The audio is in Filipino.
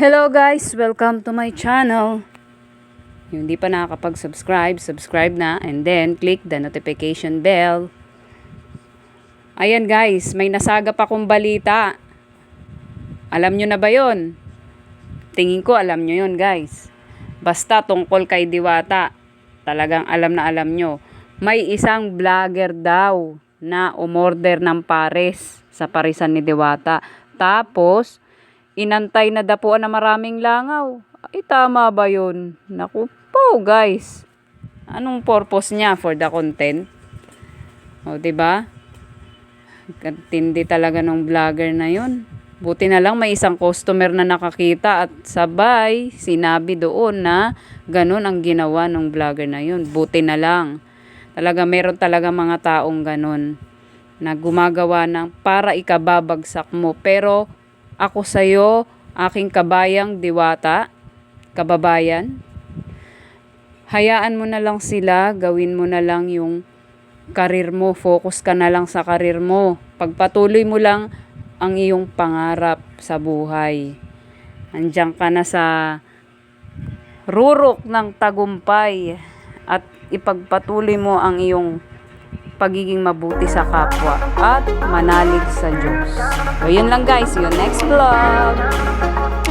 Hello guys! Welcome to my channel. Yung hindi pa nakakapag-subscribe, subscribe na and then click the notification bell. Ayan guys, may nasagap akong balita. Alam nyo na ba yon? Tingin ko alam nyo yon guys. Basta tungkol kay Diwata. Talagang alam na alam nyo. May isang vlogger daw na umorder ng pares sa parisan ni Diwata. Tapos, inantay na dapuan na maraming langaw. Ay, tama ba yun? Naku po, guys. Anong purpose niya? For the content? O, diba? Tindi talaga ng vlogger na yun. Buti na lang may isang customer na nakakita at sabay sinabi doon na ganun ang ginawa ng vlogger na yun. Buti na lang. Talaga meron talaga mga taong ganun na gumagawa ng para ikababagsak mo. Pero ako sa'yo, aking kabayang Diwata, kababayan, hayaan mo na lang sila, gawin mo na lang yung karir mo, focus ka na lang sa karir mo. Pagpatuloy mo lang ang iyong pangarap sa buhay. Andiyan ka na sa rurok ng tagumpay at ipagpatuloy mo ang iyong pagiging mabuti sa kapwa at manalig sa Diyos. So, yun lang guys. See you next vlog.